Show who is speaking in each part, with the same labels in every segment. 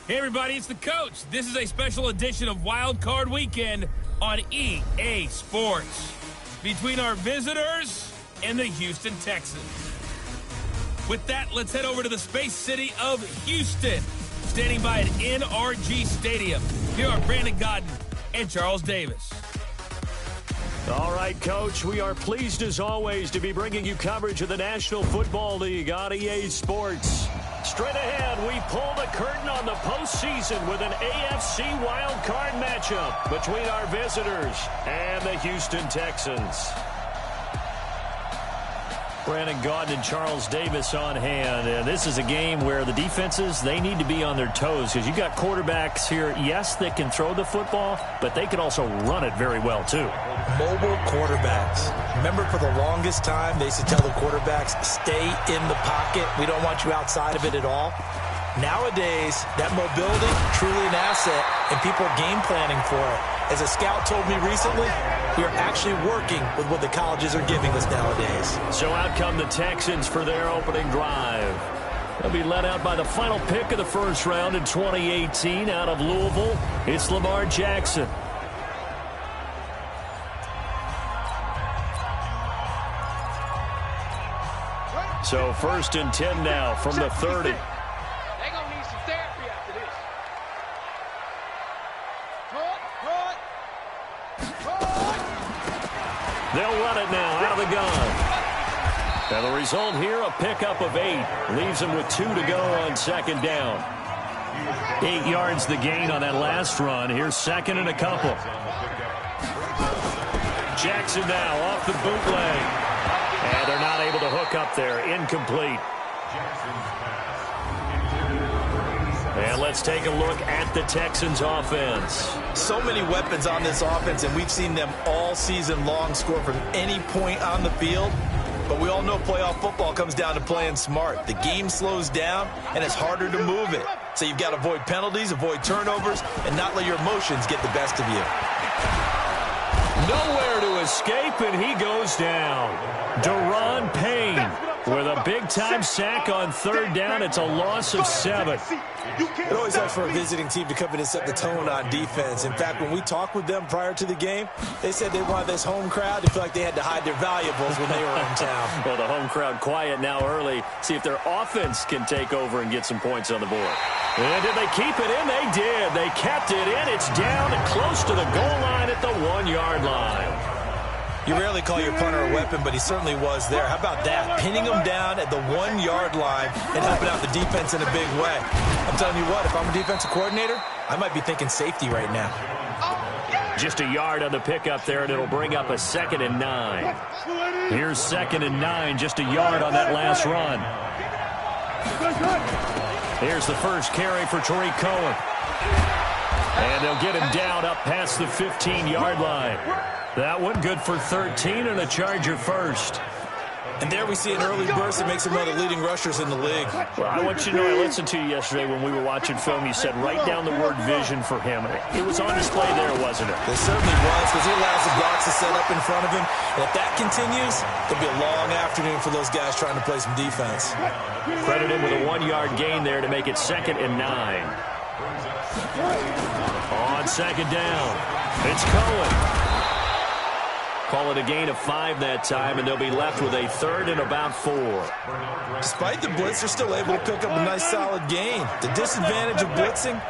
Speaker 1: Hey everybody, it's the coach. This is a special edition of Wildcard Weekend on EA Sports between our visitors and the Houston Texans. With that, let's head over to the Space City of Houston. Standing by at NRG Stadium, here are Brandon Godden and Charles Davis.
Speaker 2: All right, Coach, we are pleased as always to be bringing you coverage of the National Football League on EA Sports. Straight ahead, we pull the curtain on the postseason with an AFC wildcard matchup between our visitors and the Houston Texans. Brandon Gaudin and Charles Davis on hand. And this is a game where the defenses, they need to be on their toes because you've got quarterbacks here, yes, that can throw the football, but they can also run it very well, too.
Speaker 3: Mobile quarterbacks. Remember, for the longest time, they used to tell the quarterbacks, stay in the pocket. We don't want you outside of it at all. Nowadays, that mobility, truly an asset, and people are game planning for it. As a scout told me recently, we are actually working with what the colleges are giving us nowadays.
Speaker 2: So out come the Texans for their opening drive. They'll be led out by the final pick of the first round in 2018 out of Louisville. It's Lamar Jackson. So 1st and 10 now from the 30. They'll run it now out of the gun. And the result here, a pickup of 8. Leaves them with 2 to go on second down. 8 yards the gain on that last run. Here's second and a couple. Jackson now off the bootleg. And they're not able to hook up there. Incomplete. And let's take a look at the Texans offense.
Speaker 3: So many weapons on this offense, and we've seen them all season long score from any point on the field. But we all know playoff football comes down to playing smart. The game slows down, and it's harder to move it. So you've got to avoid penalties, avoid turnovers, and not let your emotions get the best of you.
Speaker 2: Nowhere to escape, and he goes down. Deron Payne with a big-time sack on third down. It's a loss of 7.
Speaker 3: It always helps for a visiting team to come in and set the tone on defense. In fact, when we talked with them prior to the game, they said they wanted this home crowd to feel like they had to hide their valuables when they were in town.
Speaker 2: Well, the home crowd quiet now early. See if their offense can take over and get some points on the board. And did they keep it in? They did. They kept it in. It's down and close to the goal line at the 1-yard line.
Speaker 3: You rarely call your punter a weapon, but he certainly was there. How about that? Pinning him down at the 1-yard line and helping out the defense in a big way. I'm telling you what, if I'm a defensive coordinator, I might be thinking safety right now.
Speaker 2: Just a yard on the pickup there, and it'll bring up a 2nd and 9. Here's 2nd and 9, just a yard on that last run. Here's the first carry for Tariq Cohen. And they'll get him down up past the 15-yard line. That one good for 13 and a Charger first.
Speaker 3: And there we see an early burst that makes him one of the leading rushers in the league.
Speaker 2: Well, I want you to know, I listened to you yesterday when we were watching film. You said write down the word vision for him. It was on display there, wasn't it?
Speaker 3: It certainly was, because he allows the blocks to set up in front of him. And if that continues, it'll be a long afternoon for those guys trying to play some defense.
Speaker 2: Credit him with a 1-yard gain there to make it 2nd and 9. On second down, it's Cohen. Call it a gain of 5 that time, and they'll be left with a 3rd and about 4.
Speaker 3: Despite the blitz, they're still able to pick up a nice solid gain. The disadvantage of blitzing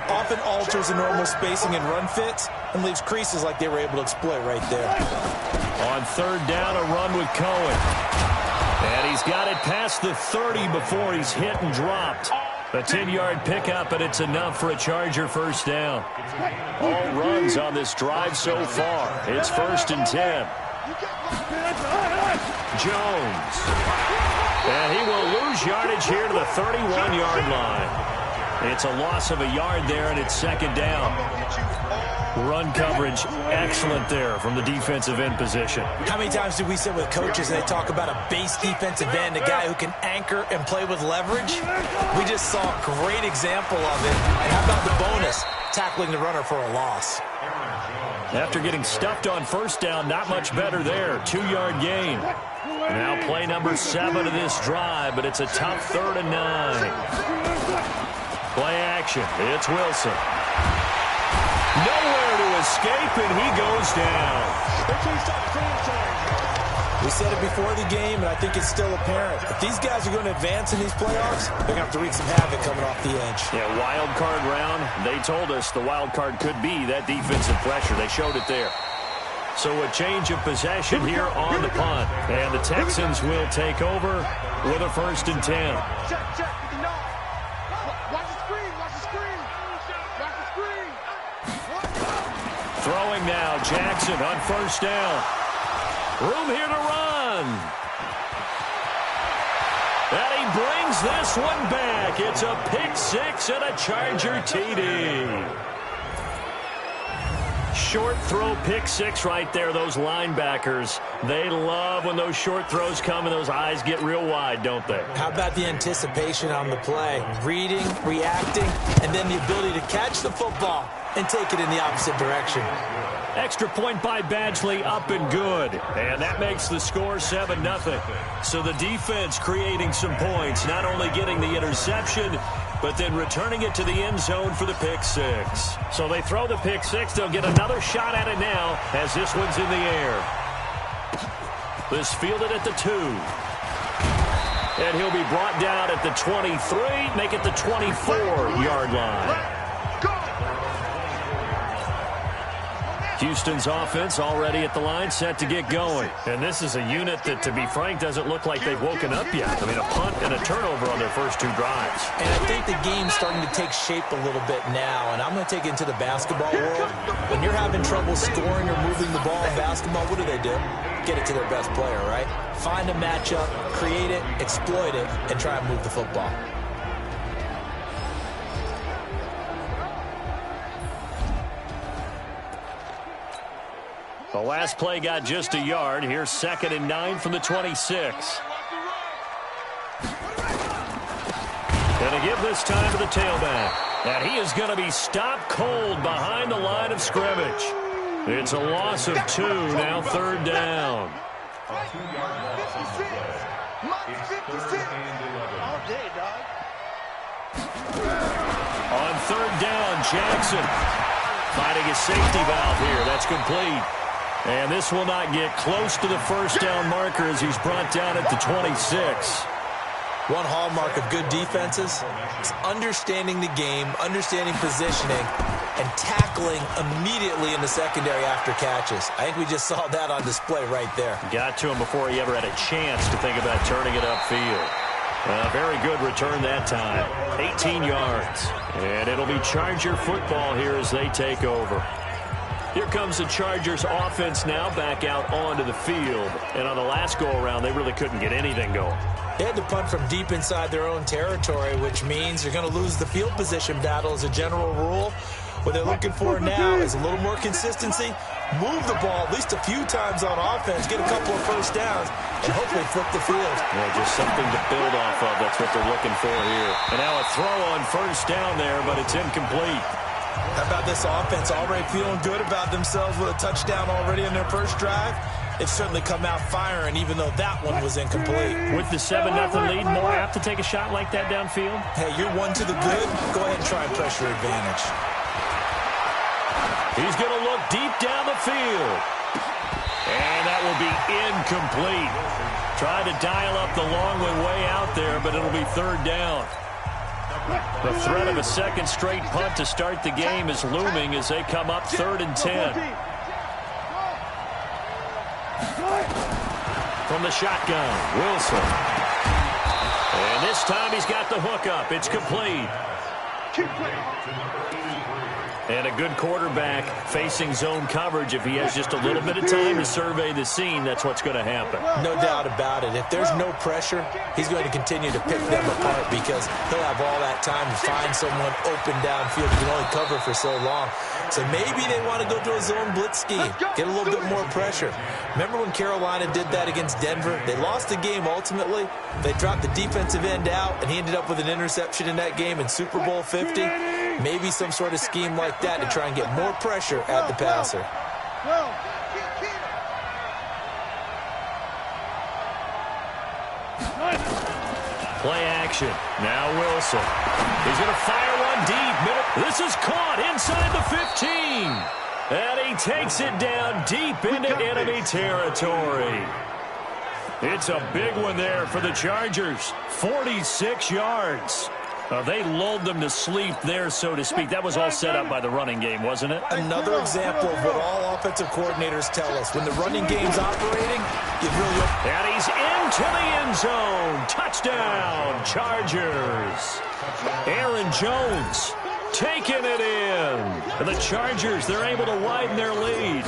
Speaker 3: often alters the normal spacing and run fits and leaves creases like they were able to exploit right there.
Speaker 2: On 3rd down, a run with Cohen. And he's got it past the 30 before he's hit and dropped. A 10-yard pickup, and it's enough for a Charger first down. All runs on this drive so far. It's 1st and 10. Jones. And he will lose yardage here to the 31-yard line. It's a loss of a yard there, and it's 2nd down. Run coverage, excellent there from the defensive end position.
Speaker 3: How many times do we sit with coaches and they talk about a base defensive end, a guy who can anchor and play with leverage? We just saw a great example of it. And how about the bonus? Tackling the runner for a loss.
Speaker 2: After getting stuffed on first down, not much better there. 2-yard gain. Now play number 7 of this drive, but it's a tough 3rd and 9. Play action. action. It's Wilson. Nowhere to escape, and he goes down.
Speaker 3: We said it before the game, and I think it's still apparent. If these guys are going to advance in these playoffs, they're going to have to wreak some havoc coming off the edge.
Speaker 2: Yeah, wild card round. They told us the wild card could be that defensive pressure. They showed it there. So a change of possession here on the punt. And the Texans will take over with a 1st and 10.
Speaker 4: Check. Watch the screen. Watch the screen. Watch the screen.
Speaker 2: Throwing now, Jackson on 1st down. Room here to run. And he brings this one back. It's a pick 6 and a Charger TD. Short throw pick 6 right there. Those linebackers, they love when those short throws come and those eyes get real wide, don't they?
Speaker 3: How about the anticipation on the play? Reading, reacting, and then the ability to catch the football and take it in the opposite direction.
Speaker 2: Extra point by Badgley, up and good. And that makes the score 7-0. So the defense creating some points, not only getting the interception, but then returning it to the end zone for the pick 6. So they throw the pick 6. They'll get another shot at it now as this one's in the air. This fielded at the 2. And he'll be brought down at the 23, make it the 24-yard line. Houston's offense already at the line, set to get going. And this is a unit that, to be frank, doesn't look like they've woken up yet. I mean, a punt and a turnover on their first 2 drives.
Speaker 3: And I think the game's starting to take shape a little bit now. And I'm going to take it into the basketball world. When you're having trouble scoring or moving the ball in basketball, what do? Get it to their best player, right? Find a matchup, create it, exploit it, and try and move the football.
Speaker 2: The last play got just a yard. Here's 2nd and 9 from the 26. Gonna give this time to the tailback. And he is going to be stopped cold behind the line of scrimmage. It's a loss of 2, now 3rd down. On 3rd down, Jackson finding a safety valve here. That's complete. And this will not get close to the 1st down marker as he's brought down at the 26.
Speaker 3: One hallmark of good defenses is understanding the game, understanding positioning, and tackling immediately in the secondary after catches. I think we just saw that on display right there.
Speaker 2: Got to him before he ever had a chance to think about turning it upfield. Very good return that time. 18 yards. And it'll be Charger football here as they take over. Here comes the Chargers offense now back out onto the field. And on the last go-around, they really couldn't get anything going.
Speaker 3: They had to punt from deep inside their own territory, which means they're going to lose the field position battle as a general rule. What they're looking for now is a little more consistency, move the ball at least a few times on offense, get a couple of 1st downs, and hopefully flip the field.
Speaker 2: Yeah, just something to build off of. That's what they're looking for here. And now a throw on 1st down there, but it's incomplete.
Speaker 3: How about this offense already feeling good about themselves with a touchdown already in their 1st drive? They've certainly come out firing, even though that one was incomplete.
Speaker 2: With the 7-0 lead, more apt to take a shot like that downfield?
Speaker 3: Hey, you're 1 to the good. Go ahead and try and pressure advantage.
Speaker 2: He's going to look deep down the field. And that will be incomplete. Tried to dial up the long one way out there, but it'll be 3rd down. The threat of a 2nd straight punt to start the game is looming as they come up 3rd and 10. From the shotgun, Wilson. And this time he's got the hook up. It's complete. And a good quarterback facing zone coverage. If he has just a little bit of time to survey the scene, that's what's going to happen.
Speaker 3: No doubt about it. If there's no pressure, he's going to continue to pick them apart because he'll have all that time to find someone open downfield. He can only cover for so long. So maybe they want to go to a zone blitz scheme, get a little bit more pressure. Remember when Carolina did that against Denver? They lost the game ultimately. They dropped the defensive end out, and he ended up with an interception in that game in Super Bowl 50. Maybe some sort of scheme like that to try and get more pressure at the passer.
Speaker 2: Play action. Now Wilson. He's going to fire one going deep. This is caught inside the 15. And he takes it down deep into enemy territory. It's a big one there for the Chargers. 46 yards. They lulled them to sleep there, so to speak. That was all set up by the running game, wasn't it?
Speaker 3: Another example of what all offensive coordinators tell us. When the running game's operating, you really...
Speaker 2: And he's into the end zone. Touchdown, Chargers. Aaron Jones taking it in. And the Chargers, they're able to widen their lead.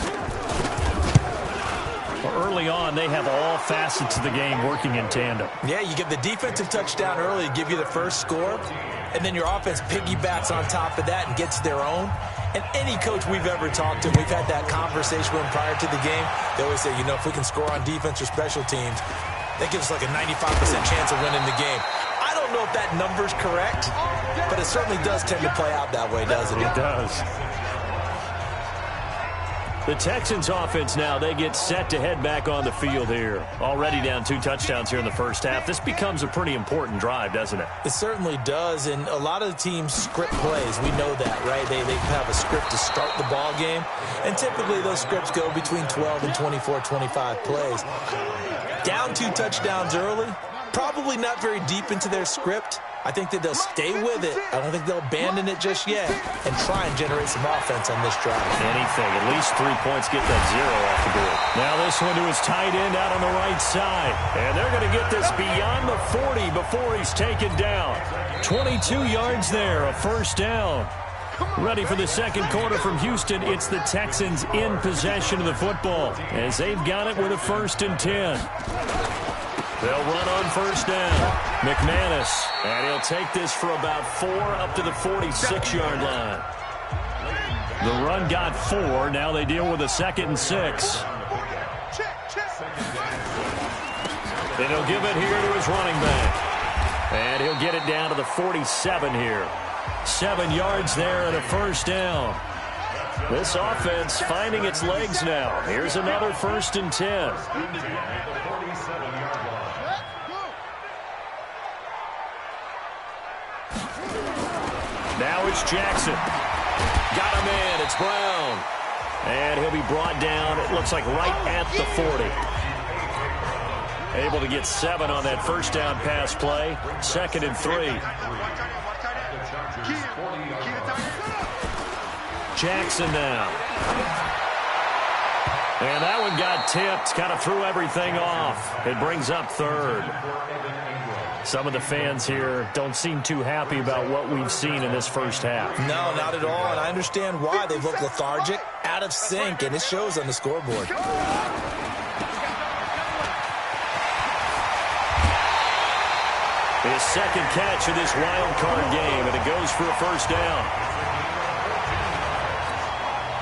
Speaker 2: Early on, they have all facets of the game working in tandem.
Speaker 3: Yeah, you get the defensive touchdown early, give you the first score, and then your offense piggybacks on top of that and gets their own. And any coach we've ever talked to, we've had that conversation with them prior to the game. They always say, if we can score on defense or special teams, that gives us like a 95% chance of winning the game. I don't know if that number's correct, but it certainly does tend to play out that way, doesn't it?
Speaker 2: It does. The Texans offense now, they get set to head back on the field here. Already down 2 touchdowns here in the first half. This becomes a pretty important drive, doesn't it?
Speaker 3: It certainly does, and a lot of the teams script plays. We know that, right? They have a script to start the ball game, and typically those scripts go between 12 and 24, 25 plays. Down 2 touchdowns early, probably not very deep into their script. I think that they'll stay with it. I don't think they'll abandon it just yet and try and generate some offense on this drive.
Speaker 2: Anything. At least 3 points, get that 0 off the board. Now this one to his tight end out on the right side. And they're going to get this beyond the 40 before he's taken down. 22 yards there, a first down. Ready for the second quarter from Houston. It's the Texans in possession of the football as they've got it with a 1st and 10. They'll run on first down. McManus, and he'll take this for about 4 up to the 46-yard line. The run got 4. Now they deal with a 2nd and 6. Then he'll give it here to his running back. And he'll get it down to the 47 here. 7 yards there and a first down. This offense finding its legs now. Here's another 1st and 10. Now it's Jackson. Got him in. It's Brown. And he'll be brought down, it looks like, right at the 40. Able to get 7 on that first down pass play. 2nd and 3. Jackson now. And that one got tipped. Kind of threw everything off. It brings up 3rd. Some of the fans here don't seem too happy about what we've seen in this first half.
Speaker 3: No, not at all, and I understand why. They've looked lethargic, out of sync, and it shows on the scoreboard.
Speaker 2: His second catch of this wild card game, and it goes for a first down.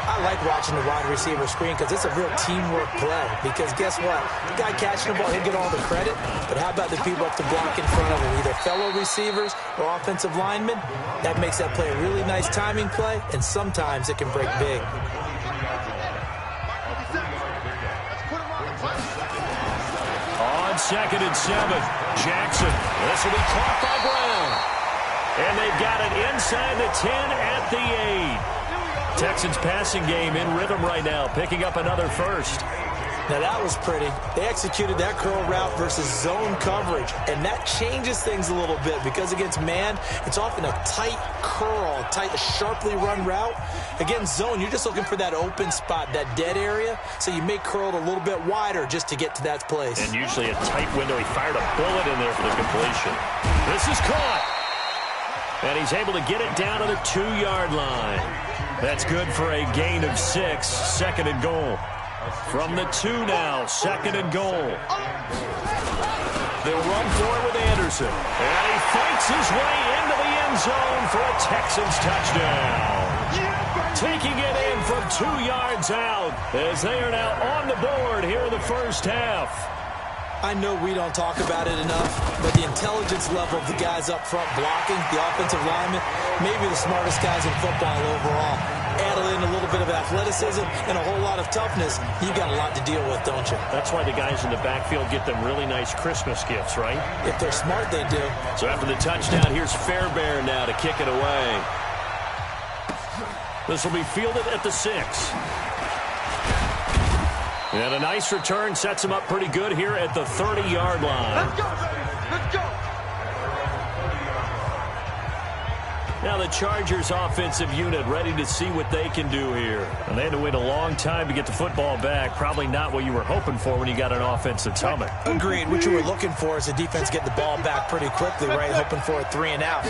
Speaker 3: I like watching the wide receiver screen because it's a real teamwork play. Because guess what? The guy catching the ball, he'll get all the credit. But how about the people up to block in front of him? Either fellow receivers or offensive linemen. That makes that play a really nice timing play, and sometimes it can break big.
Speaker 2: On 2nd and 7, Jackson. This will be caught by Brown. And they've got it inside the 10 at the 8. Texans passing game in rhythm right now, picking up another first.
Speaker 3: Now that was pretty. They executed that curl route versus zone coverage, and that changes things a little bit because against man, it's often a tight curl, sharply run route. Against zone, you're just looking for that open spot, that dead area, so you may curl it a little bit wider just to get to that place.
Speaker 2: And usually a tight window. He fired a bullet in there for the completion. This is caught. And he's able to get it down to the 2-yard line. That's good for a gain of 6, 2nd and goal. From the 2 now, 2nd and goal. They'll run for it with Anderson. And he fights his way into the end zone for a Texans touchdown. Taking it in from 2 yards out as they are now on the board here in the first half.
Speaker 3: I know we don't talk about it enough, but the intelligence level of the guys up front blocking, the offensive linemen, maybe the smartest guys in football overall. Add a in a little bit of athleticism and a whole lot of toughness, you've got a lot to deal with, don't you?
Speaker 2: That's why the guys in the backfield get them really nice Christmas gifts, right?
Speaker 3: If they're smart, they do.
Speaker 2: So after the touchdown, here's Fairbairn now to kick it away. This will be fielded at the 6. And a nice return sets him up pretty good here at the 30-yard line.
Speaker 4: Let's go, baby. Let's go.
Speaker 2: Now the Chargers offensive unit ready to see what they can do here. And they had to wait a long time to get the football back. Probably not what you were hoping for when you got an offense that's humming.
Speaker 3: Agreed. What you were looking for is the defense getting the ball back pretty quickly, right? Hoping for a 3 and out.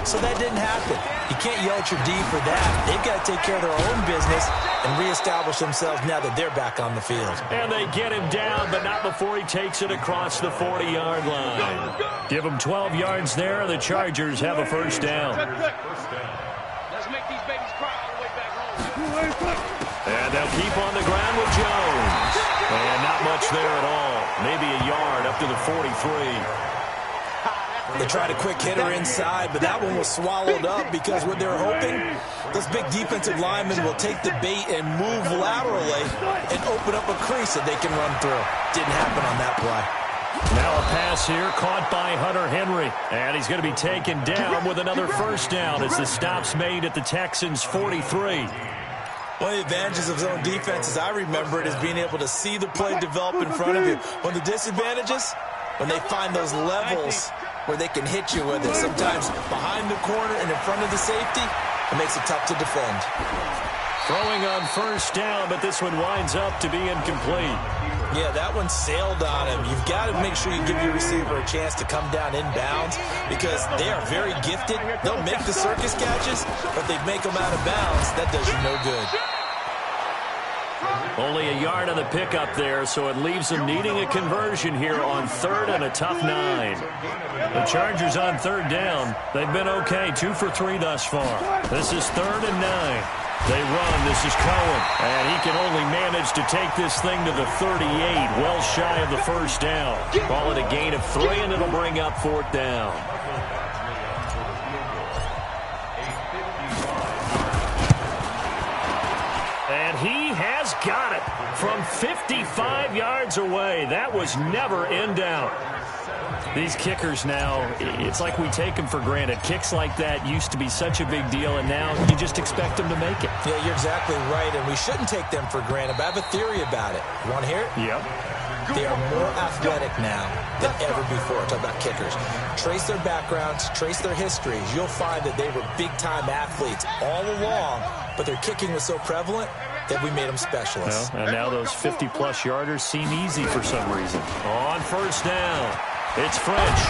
Speaker 3: So that didn't happen. You can't yell at your D for that. They've got to take care of their own business and reestablish themselves now that they're back on the field.
Speaker 2: And they get him down, but not before he takes it across the 40-yard line. Give him 12 yards there. The Chargers have a first down.
Speaker 4: Let's make these babies cry all the way back home.
Speaker 2: And they'll keep on the ground with Jones. And not much there at all. Maybe a yard up to the 43.
Speaker 3: They tried a quick hitter inside, but that one was swallowed up because what they're hoping, those big defensive linemen will take the bait and move laterally and open up a crease that they can run through. Didn't happen on that play.
Speaker 2: Now a pass here caught by Hunter Henry. And he's going to be taken down with another first down as the stop's made at the Texans' 43.
Speaker 3: One of the advantages of zone defense, as I remember it, is being able to see the play develop in front of you. One of the disadvantages, when they find those levels where they can hit you with it, sometimes behind the corner and in front of the safety, it makes it tough to defend.
Speaker 2: Throwing on first down, but this one winds up to be incomplete.
Speaker 3: Yeah, that one sailed on him. You've got to make sure you give your receiver a chance to come down inbounds because they are very gifted. They'll make the circus catches, but they make them out of bounds. That does you no good.
Speaker 2: Only a yard on the pickup there, so it leaves them needing a conversion here on 3rd and a tough 9. The Chargers on 3rd down. They've been okay, 2 for 3 thus far. This is 3rd and 9. They run. This is Cohen. And he can only manage to take this thing to the 38, well shy of the first down. Call it a gain of 3, and it'll bring up 4th down. And he has got it from 55 yards away. That was never in doubt. These kickers now, it's like we take them for granted. Kicks like that used to be such a big deal, and now you just expect them to make it.
Speaker 3: Yeah, you're exactly right, and we shouldn't take them for granted, but I have a theory about it. You want to hear it?
Speaker 2: Yep.
Speaker 3: They are more athletic now than ever before. Talk about kickers. Trace their backgrounds, trace their histories. You'll find that they were big-time athletes all along, but their kicking was so prevalent that we made them specialists.
Speaker 2: Well, and now those 50-plus yarders seem easy for some reason. On first down, it's French.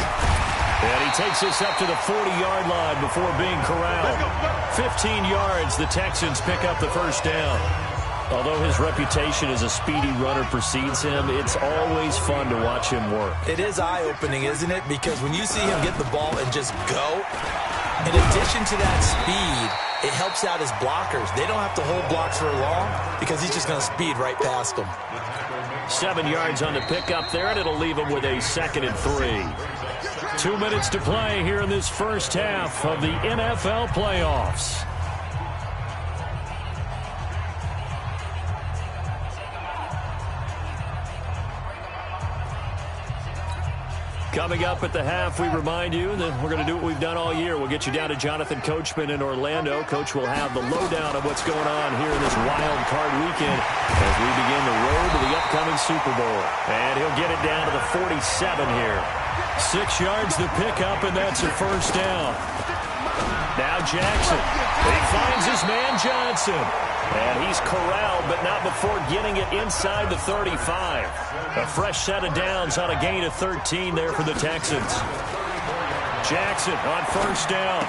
Speaker 2: And he takes this up to the 40-yard line before being corralled. 15 yards, the Texans pick up the first down. Although his reputation as a speedy runner precedes him, it's always fun to watch him work.
Speaker 3: It is eye-opening, isn't it? Because when you see him get the ball and just go, in addition to that speed, it helps out his blockers. They don't have to hold blocks for long because he's just going to speed right past them.
Speaker 2: 7 yards on the pickup there, and it'll leave him with a 2nd and 3. 2 minutes to play here in this first half of the NFL playoffs. Coming up at the half, we remind you that we're going to do what we've done all year. We'll get you down to Jonathan Coachman in Orlando. Coach will have the lowdown of what's going on here in this wild card weekend as we begin the road to the upcoming Super Bowl. And he'll get it down to the 47 here. 6 yards the pickup, and that's a first down. Now Jackson. He finds his man Johnson. And he's corralled, but not before getting it inside the 35. A fresh set of downs on a gain of 13 there for the Texans. Jackson on first down.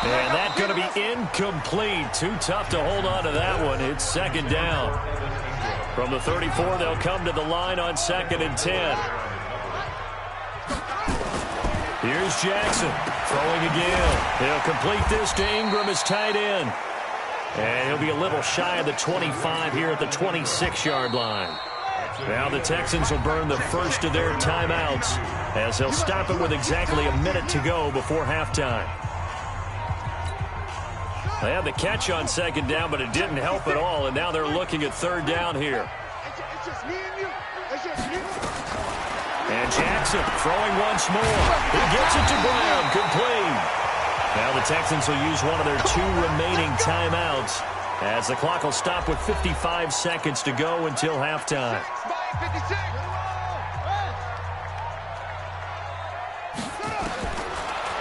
Speaker 2: And that's going to be incomplete. Too tough to hold on to that one. It's 2nd down. From the 34, they'll come to the line on 2nd and 10. Here's Jackson throwing again. He'll complete this to Ingram as tight end. And he'll be a little shy of the 25 here at the 26-yard line. Now the Texans will burn the first of their timeouts as they'll stop it with exactly a minute to go before halftime. They had the catch on second down, but it didn't help at all, and now they're looking at third down here.
Speaker 4: It's just me and you. It's just me.
Speaker 2: And Jackson throwing once more. He gets it to Brown, complete. Now the Texans will use one of their 2 remaining timeouts as the clock will stop with 55 seconds to go until halftime.
Speaker 4: 56.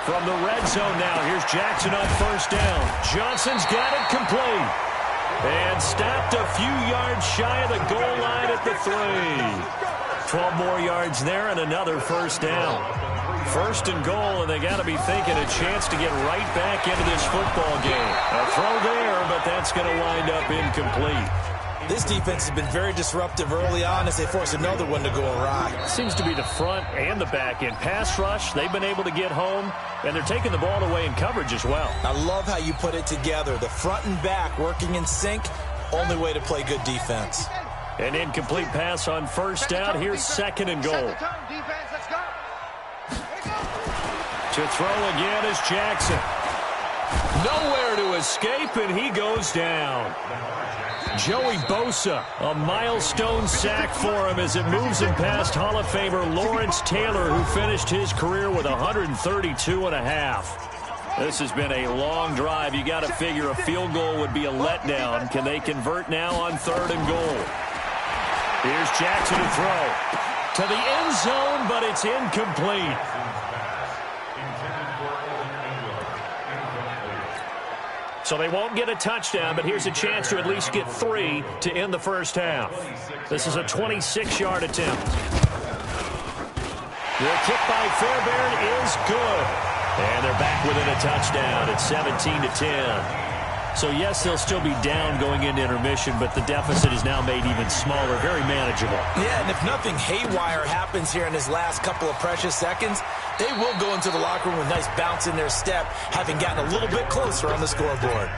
Speaker 2: From the red zone now, here's Jackson on first down. Johnson's got it complete. And stopped a few yards shy of the goal line at the 3. 12 more yards there and another first down. First and goal, and they got to be thinking a chance to get right back into this football game. A throw there, but that's going to wind up incomplete.
Speaker 3: This defense has been very disruptive early on as they force another one to go awry.
Speaker 2: Seems to be the front and the back end. Pass rush, they've been able to get home, and they're taking the ball away in coverage as well.
Speaker 3: I love how you put it together. The front and back working in sync, only way to play good defense.
Speaker 2: An incomplete pass on first down. Here's second and goal. To throw again is Jackson. Nowhere to escape, and he goes down. Joey Bosa, a milestone sack for him as it moves him past Hall of Famer Lawrence Taylor, who finished his career with 132.5. This has been a long drive. You got to figure a field goal would be a letdown. Can they convert now on third and goal? Here's Jackson to throw. To the end zone, but it's incomplete. So they won't get a touchdown, but here's a chance to at least get 3 to end the first half. This is a 26-yard attempt. The kick by Fairbairn is good. And they're back within a touchdown at 17-10. So, yes, they'll still be down going into intermission, but the deficit is now made even smaller, very manageable.
Speaker 3: Yeah, and if nothing haywire happens here in his last couple of precious seconds, they will go into the locker room with a nice bounce in their step, having gotten a little bit closer on the scoreboard.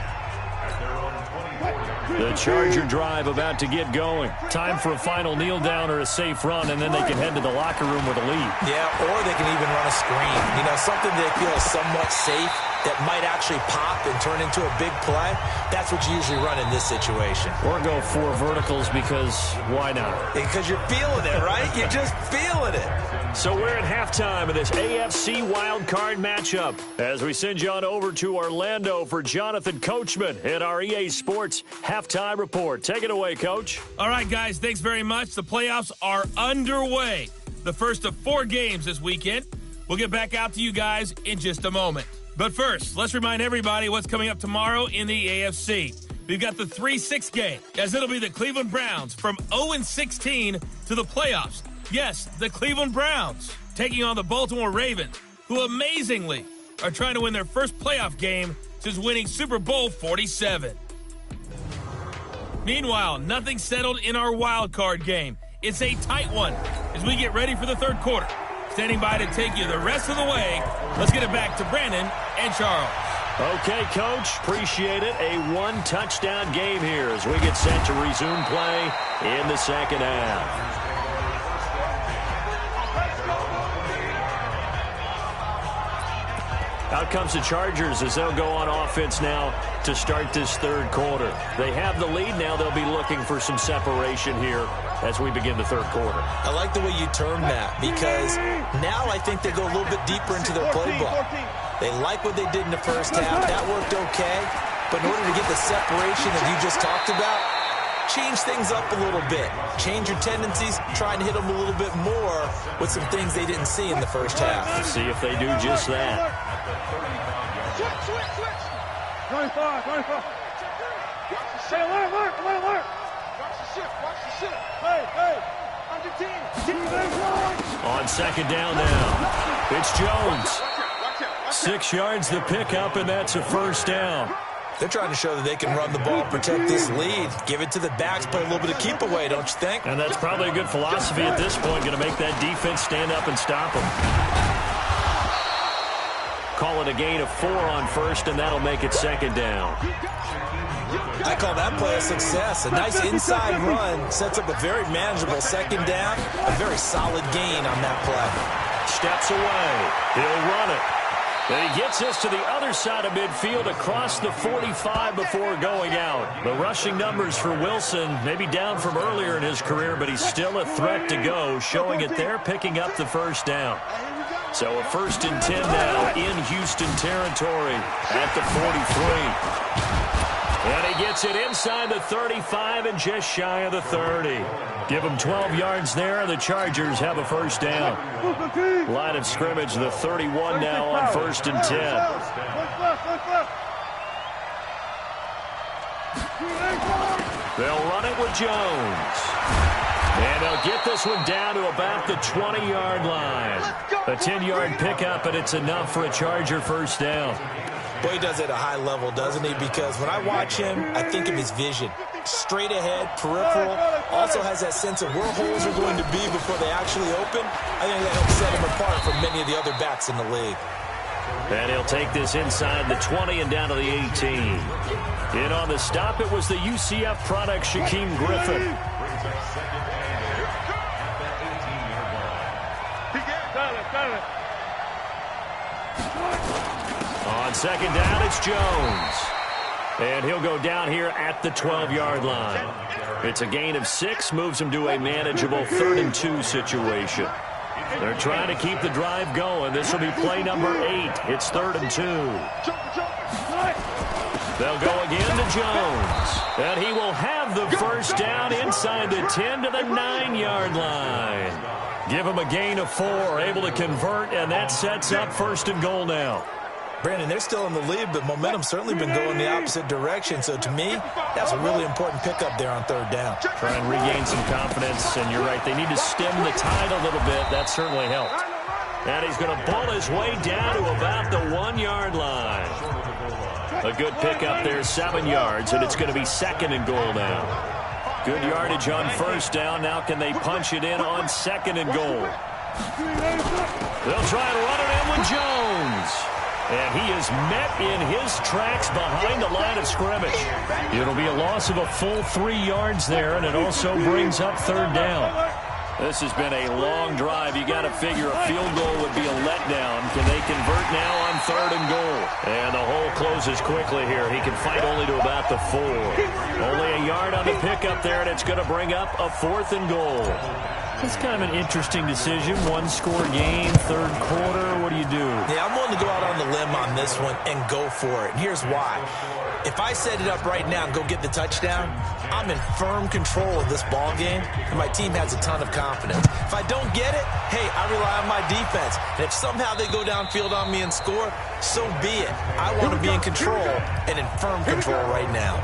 Speaker 2: The Charger drive about to get going. Time for a final kneel down or a safe run, and then they can head to the locker room with a lead.
Speaker 3: Yeah, or they can even run a screen. You know, something they feel is somewhat safe that might actually pop and turn into a big play. That's what you usually run in this situation.
Speaker 2: Or go 4 verticals because why not?
Speaker 3: Because you're feeling it, right? You're just feeling it.
Speaker 2: So we're at halftime of this AFC Wildcard matchup as we send you on over to Orlando for Jonathan Coachman at our EA Sports Halftime Report. Take it away, Coach.
Speaker 1: All right, guys, thanks very much. The playoffs are underway. The first of 4 games this weekend. We'll get back out to you guys in just a moment. But first, let's remind everybody what's coming up tomorrow in the AFC. We've got the 3-6 game, as it'll be the Cleveland Browns from 0-16 to the playoffs. Yes, the Cleveland Browns taking on the Baltimore Ravens, who amazingly are trying to win their first playoff game since winning Super Bowl 47. Meanwhile, nothing settled in our wild card game. It's a tight one as we get ready for the third quarter. Standing by to take you the rest of the way, let's get it back to Brandon and Charles.
Speaker 2: Okay, Coach, appreciate it. A 1-touchdown game here as we get set to resume play in the second half. Out comes the Chargers as they'll go on offense now to start this third quarter. They have the lead now. They'll be looking for some separation here as we begin the third quarter.
Speaker 3: I like the way you term that because now I think they go a little bit deeper into their playbook. They like what they did in the first half. That worked okay. But in order to get the separation that you just talked about, change things up a little bit. Change your tendencies, try and hit them a little bit more with some things they didn't see in the first half.
Speaker 2: Let's see if they do just that.
Speaker 4: Switch. 25. Say alert. Watch the shift. Hey. On your team.
Speaker 2: On second down now, it's Jones. 6 yards the pickup, and that's a first down.
Speaker 3: They're trying to show that they can run the ball, protect this lead, give it to the backs, play a little bit of keep away, don't you think?
Speaker 2: And that's probably a good philosophy at this point, going to make that defense stand up and stop them. Call it a gain of 4 on first, and that'll make it second down.
Speaker 3: I call that play a success. A nice inside run sets up a very manageable second down, a very solid gain on that play.
Speaker 2: Steps away. He'll run it. And he gets this to the other side of midfield across the 45 before going out. The rushing numbers for Wilson, maybe down from earlier in his career, but he's still a threat to go, showing it there, picking up the first down. So a 1st and 10 now in Houston territory at the 43. And he gets it inside the 35 and just shy of the 30. Give him 12 yards there, and the Chargers have a first down. Line of scrimmage, the 31 now on 1st and 10. They'll run it with Jones. And they'll get this one down to about the 20-yard line. A 10-yard pickup, and it's enough for a Charger first down.
Speaker 3: Boy, he does it at a high level, doesn't he? Because when I watch him, I think of his vision. Straight ahead, peripheral, also has that sense of where holes are going to be before they actually open. I think that helps set him apart from many of the other backs in the league.
Speaker 2: And he'll take this inside the 20 and down to the 18. In on the stop, it was the UCF product, Shaquem Griffin. On second down, it's Jones. And he'll go down here at the 12-yard line. It's a gain of 6, moves him to a manageable 3rd and 2 situation. They're trying to keep the drive going. This will be play number 8. It's 3rd and 2. They'll go again to Jones. And he will have the first down inside the 10 to the 9-yard line. Give him a gain of 4, able to convert, and that sets up 1st and goal now.
Speaker 3: Brandon, they're still in the lead, but momentum's certainly been going the opposite direction. So to me, that's a really important pickup there on 3rd down.
Speaker 2: Try and regain some confidence, and you're right. They need to stem the tide a little bit. That certainly helped. And he's going to pull his way down to about the 1-yard line. A good pickup there, 7 yards, and it's going to be 2nd and goal now. Good yardage on 1st down. Now can they punch it in on 2nd and goal? They'll try and run it in with Jones. And he is met in his tracks behind the line of scrimmage. It'll be a loss of a full 3 yards there, and it also brings up 3rd down. This has been a long drive. You got to figure a field goal would be a letdown. Can they convert now on 3rd and goal? And the hole closes quickly here. He can fight only to about the 4. Only a yard on the pickup there, and it's going to bring up a 4th and goal. It's kind of an interesting decision. 1-score game, 3rd quarter. What do you do?
Speaker 3: Yeah, I'm willing to go out on the limb on this one and go for it. And here's why. If I set it up right now and go get the touchdown, I'm in firm control of this ball game, and my team has a ton of confidence. If I don't get it, hey, I rely on my defense. And if somehow they go downfield on me and score, so be it. I want to be in control and in firm control right now.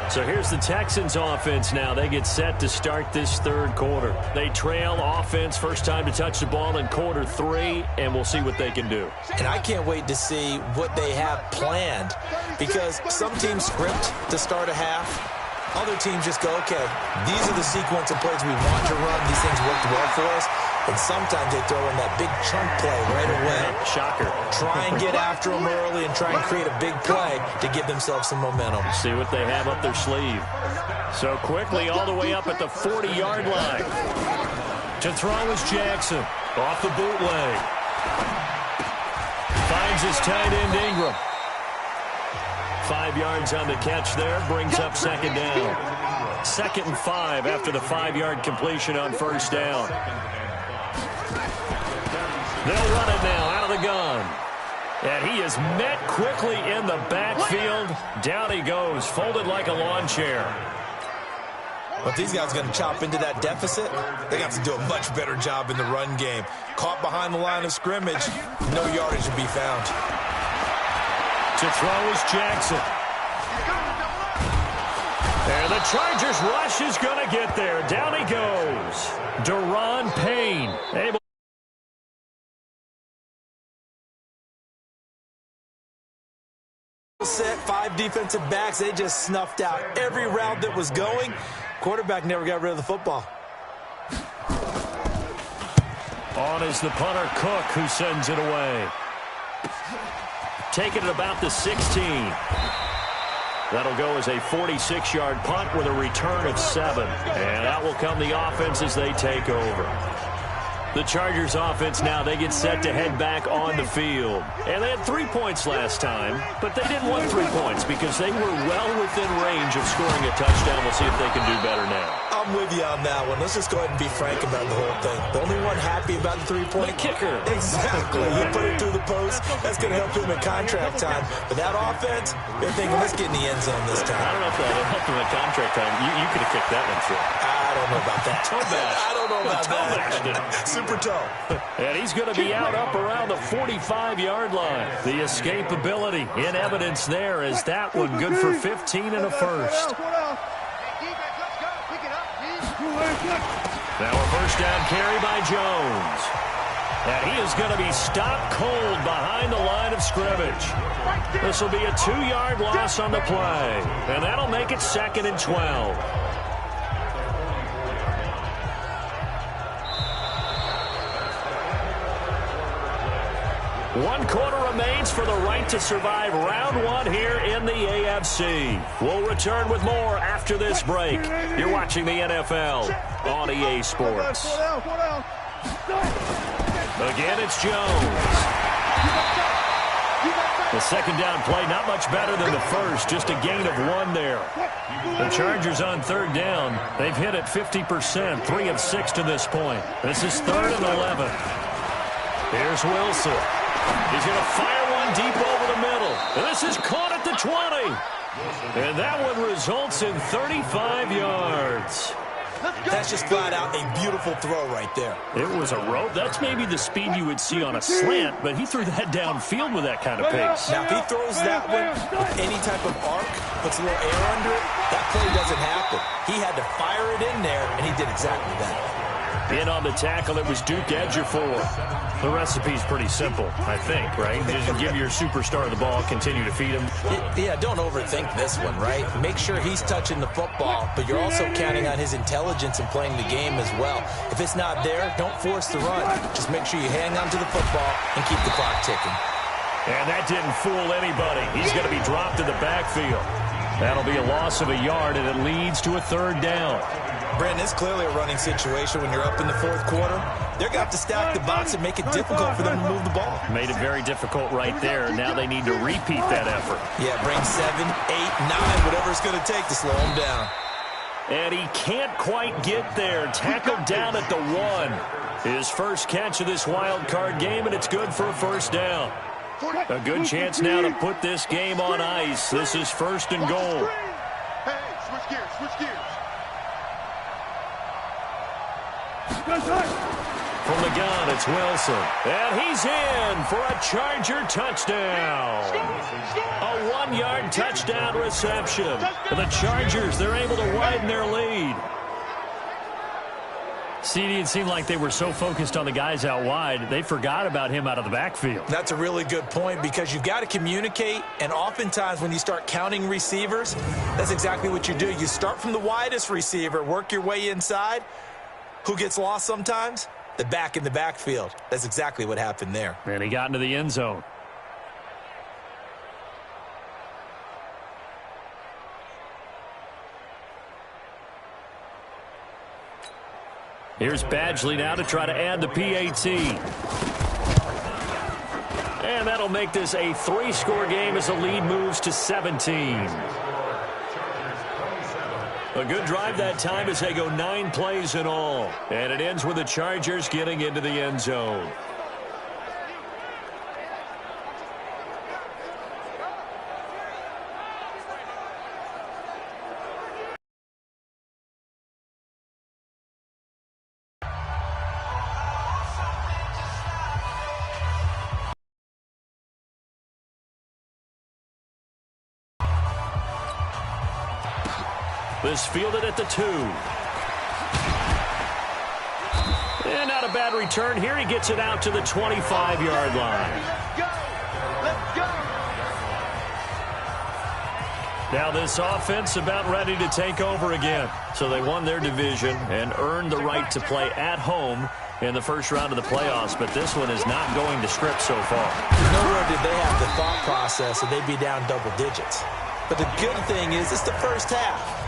Speaker 2: So here's the Texans offense now. They get set to start this 3rd quarter. They trail offense, first time to touch the ball in quarter 3, and we'll see what they can do.
Speaker 3: And I can't wait to see what they have planned, because some teams script to start a half. Other teams just go, okay, these are the sequence of plays we want to run. These things worked well for us. And sometimes they throw in that big chunk play right away.
Speaker 2: Shocker.
Speaker 3: Try and get after them early and try and create a big play to give themselves some momentum.
Speaker 2: See what they have up their sleeve. So quickly all the way up at the 40-yard line. To throw is Jackson. Off the bootleg. Finds his tight end Ingram. 5 yards on the catch there. Brings up 2nd down. 2nd and 5 after the 5-yard completion on 1st down. They'll run it now out of the gun. And he is met quickly in the backfield. Down he goes, folded like a lawn chair.
Speaker 3: But these guys are going to chop into that deficit. They have to do a much better job in the run game. Caught behind the line of scrimmage, no yardage to be found.
Speaker 2: To throw is Jackson. And the Chargers rush is going to get there. Down he goes. Deron Payne able.
Speaker 3: Set, 5 defensive backs. They just snuffed out every route that was going. Quarterback never got rid of the football.
Speaker 2: On is the punter Cook, who sends it away. Taking it about the 16. That'll go as a 46-yard punt with a return of 7. And that will come the offense as they take over. The Chargers offense now, they get set to head back on the field. And they had 3 points last time, but they didn't want 3 points because they were well within range of scoring a touchdown. We'll see if they can do better now.
Speaker 3: I'm with you on that one. Let's just go ahead and be frank about the whole thing. The only one happy about the 3-point
Speaker 2: kicker.
Speaker 3: Exactly. He put it through the post. That's going to help him in contract time. But that offense, they're thinking, let's get in the end zone this time.
Speaker 2: I don't know if that helped him in contract time. You could have kicked that one through.
Speaker 3: I don't know about that.
Speaker 2: Toe bash.
Speaker 3: I don't know about
Speaker 2: that.
Speaker 3: Super toe.
Speaker 2: And he's going to be out up around the 45-yard line. The escapability in evidence there as that one good for 15 and a first. Now a first down carry by Jones. And he is going to be stopped cold behind the line of scrimmage. This will be a 2-yard loss on the play. And that'll make it 2nd and 12. One quarter remains for the right to survive round 1 here in the AFC. We'll return with more after this break. You're watching the NFL on EA Sports. Again, it's Jones. The second down play, not much better than the first, just a gain of 1 there. The Chargers on 3rd down. They've hit it 50%, 3 of 6 to this point. This is 3rd and 11. Here's Wilson. He's going to fire one deep over the middle. And this is caught at the 20. And that one results in 35 yards.
Speaker 3: That's just flat out a beautiful throw right there.
Speaker 2: It was a rope. That's maybe the speed you would see on a slant, but he threw that downfield with that kind of pace.
Speaker 3: Now, if he throws that one with any type of arc, puts a little air under it, that play doesn't happen. He had to fire it in there, and he did exactly that.
Speaker 2: In on the tackle, it was Duke Ejiofor. The recipe's pretty simple, I think, right? Just give your superstar the ball, continue to feed him.
Speaker 3: Yeah, don't overthink this one, right? Make sure he's touching the football, but you're also counting on his intelligence in playing the game as well. If it's not there, don't force the run. Just make sure you hang on to the football and keep the clock ticking.
Speaker 2: And that didn't fool anybody. He's going to be dropped in the backfield. That'll be a loss of a yard, and it leads to a 3rd down.
Speaker 3: Brandon, it's clearly a running situation when you're up in the 4th quarter. They're going to have to stack the box and make it difficult for them to move the ball.
Speaker 2: Made it very difficult right there. Now they need to repeat that effort.
Speaker 3: Yeah, bring 7, 8, 9, whatever it's going to take to slow him down.
Speaker 2: And he can't quite get there. Tackled down at the 1. His first catch of this wild card game, and it's good for a first down. A good chance now to put this game on ice. This is 1st and goal.
Speaker 4: Hey, switch gears, switch gears.
Speaker 2: From the gun, it's Wilson. And he's in for a Charger touchdown. A 1-yard touchdown reception. For the Chargers, they're able to widen their lead. CD, it seemed like they were so focused on the guys out wide, they forgot about him out of the backfield.
Speaker 3: That's a really good point because you've got to communicate, and oftentimes when you start counting receivers, that's exactly what you do. You start from the widest receiver, work your way inside. Who gets lost sometimes? The back in the backfield. That's exactly what happened there.
Speaker 2: And he got into the end zone. Here's Badgley now to try to add the PAT. And that'll make this a 3-score game as the lead moves to 17. A good drive that time as they go 9 plays in all. And it ends with the Chargers getting into the end zone. This fielded at the 2. And not a bad return here. He gets it out to the 25-yard line.
Speaker 4: Let's go.
Speaker 2: Now this offense about ready to take over again. So they won their division and earned the right to play at home in the first round of the playoffs. But this one is not going to script so far.
Speaker 3: Nowhere did they have the thought process that they'd be down double digits. But the good thing is it's the first half.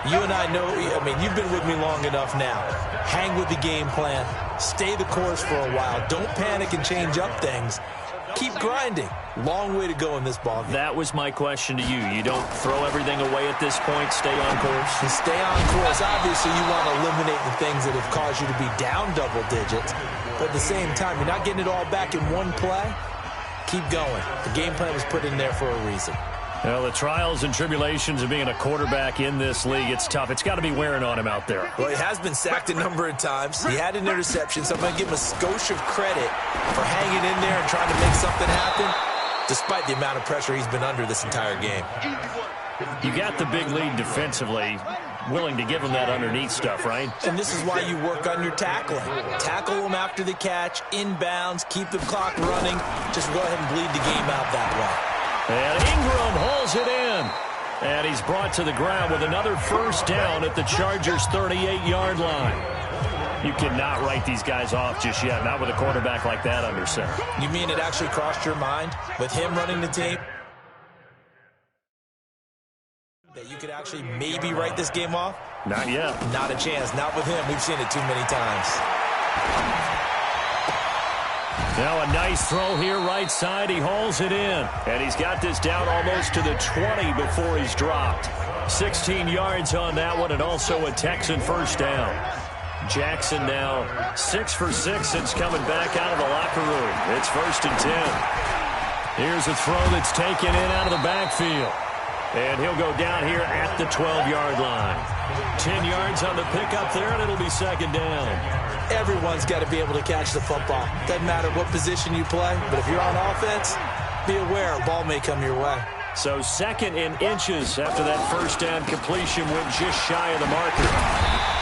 Speaker 3: You and I know, I mean, you've been with me long enough now. Hang with the game plan. Stay the course for a while. Don't panic and change up things. Keep grinding. Long way to go in this ballgame.
Speaker 2: That was my question to you. You don't throw everything away at this point. Stay on course.
Speaker 3: And stay on course. Obviously, you want to eliminate the things that have caused you to be down double digits. But at the same time, you're not getting it all back in one play. Keep going. The game plan was put in there for a reason.
Speaker 2: Well, the trials and tribulations of being a quarterback in this league, it's tough. It's got to be wearing on him out there.
Speaker 3: Well, he has been sacked a number of times. He had an interception, so I'm going to give him a skosh of credit for hanging in there and trying to make something happen, despite the amount of pressure he's been under this entire game.
Speaker 2: You got the big lead defensively, willing to give him that underneath stuff, right?
Speaker 3: And this is why you work on your tackling. Tackle him after the catch, inbounds, keep the clock running. Just go ahead and bleed the game out that way.
Speaker 2: And Ingram hauls it in. And he's brought to the ground with another first down at the Chargers' 38-yard line. You cannot write these guys off just yet, not with a quarterback like that under center.
Speaker 3: You mean it actually crossed your mind with him running the team? That you could actually maybe write this game off?
Speaker 2: Not yet.
Speaker 3: Not a chance. Not with him. We've seen it too many times.
Speaker 2: Now a nice throw here right side. He hauls it in. And he's got this down almost to the 20 before he's dropped. 16 yards on that one, and also a Texan first down. Jackson now 6 for 6 since coming back out of the locker room. It's 1st and 10. Here's a throw that's taken in out of the backfield. And he'll go down here at the 12-yard line. 10 yards on the pickup there, and it'll be 2nd down.
Speaker 3: Everyone's got to be able to catch the football. Doesn't matter what position you play, but if you're on offense, be aware a ball may come your way.
Speaker 2: So 2nd and inches after that first down completion went just shy of the marker.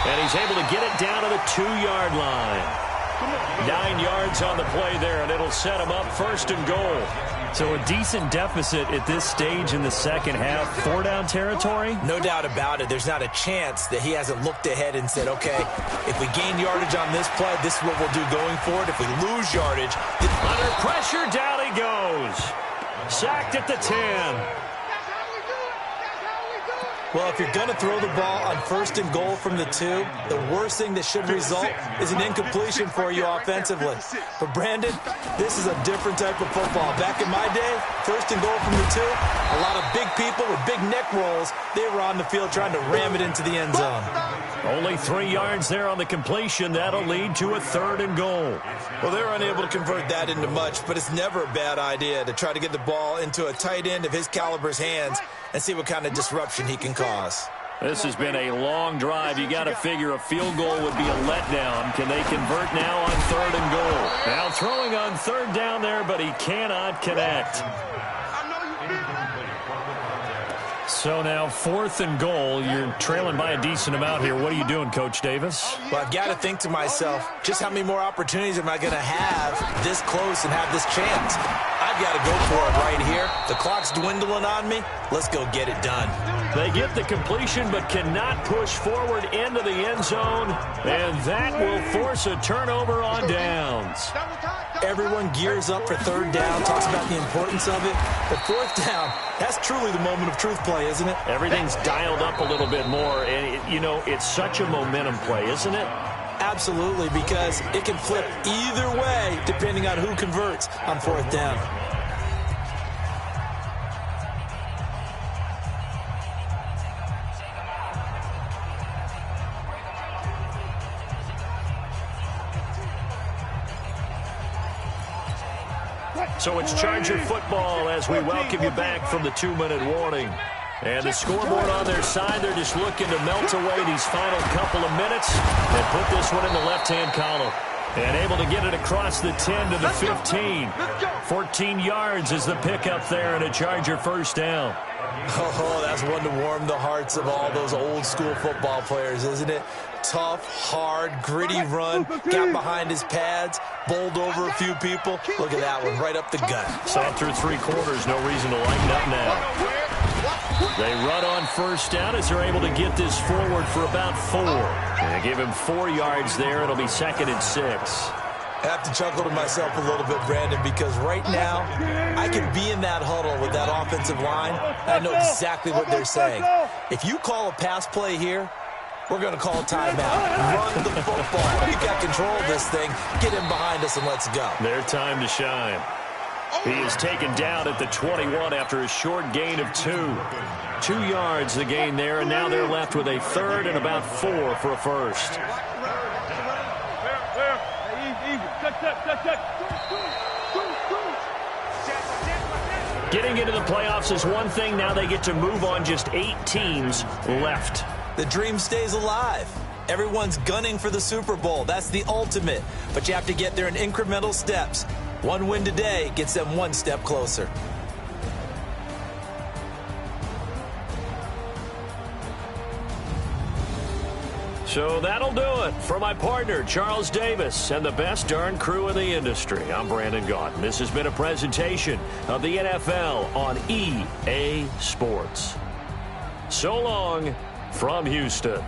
Speaker 2: And he's able to get it down to the 2-yard line. 9 yards on the play there, and it'll set him up 1st and goal. So a decent deficit at this stage in the second half. 4-down territory?
Speaker 3: No doubt about it. There's not a chance that he hasn't looked ahead and said, okay, if we gain yardage on this play, this is what we'll do going forward. If we lose yardage...
Speaker 2: Under pressure, down he goes. Sacked at the 10.
Speaker 3: Well, if you're going to throw the ball on 1st and goal from the 2, the worst thing that should result is an incompletion for you offensively. But, Brandon, this is a different type of football. Back in my day, 1st and goal from the 2, a lot of big people with big neck rolls, they were on the field trying to ram it into the end zone.
Speaker 2: Only 3 yards there on the completion. That'll lead to a 3rd and goal.
Speaker 3: Well, they're unable to convert that into much, but it's never a bad idea to try to get the ball into a tight end of his caliber's hands and see what kind of disruption he can cause.
Speaker 2: This has been a long drive. You got to figure a field goal would be a letdown. Can they convert now on 3rd and goal? Now throwing on 3rd down there, but he cannot connect. So now 4th and goal. You're trailing by a decent amount here. What are you doing, Coach Davis?
Speaker 3: Well, I've got to think to myself, just how many more opportunities am I going to have this close and have this chance? I've got to go for it right here. The clock's dwindling on me. Let's go get it done.
Speaker 2: They get the completion but cannot push forward into the end zone, and that will force a turnover on downs.
Speaker 3: Everyone gears up for 3rd down, talks about the importance of it. But 4th down, that's truly the moment of truth play, isn't it?
Speaker 2: Everything's dialed up a little bit more, and, you know, it's such a momentum play, isn't it?
Speaker 3: Absolutely, because it can flip either way depending on who converts on 4th down.
Speaker 2: So it's Charger football as we welcome you back from the 2-minute warning. And the scoreboard on their side, they're just looking to melt away these final couple of minutes and put this one in the left-hand column. And able to get it across the 10 to the 15. 14 yards is the pickup there and a Charger first down.
Speaker 3: Oh, that's one to warm the hearts of all those old-school football players, isn't it? Tough, hard, gritty run, got behind his pads, bowled over a few people. Look at that one, right up the gut.
Speaker 2: Saw through 3 quarters, no reason to lighten up now. They run on first down as they're able to get this forward for about 4. And they give him 4 yards there. It'll be 2nd and 6.
Speaker 3: I have to chuckle to myself a little bit, Brandon, because right now I can be in that huddle with that offensive line. I know exactly what they're saying. If you call a pass play here, We're going to call a timeout. Run the football. We've got control of this thing. Get him behind us and let's go.
Speaker 2: Their time to shine. He is taken down at the 21 after a short gain of 2. 2 yards the gain there, and now they're left with a third and about 4 for a first. Getting into the playoffs is one thing. Now they get to move on. Just 8 teams left.
Speaker 3: The dream stays alive. Everyone's gunning for the Super Bowl. That's the ultimate. But you have to get there in incremental steps. One win today gets them one step closer.
Speaker 2: So that'll do it. For my partner, Charles Davis, and the best darn crew in the industry, I'm Brandon Gaudin. This has been a presentation of the NFL on EA Sports. So long from Houston.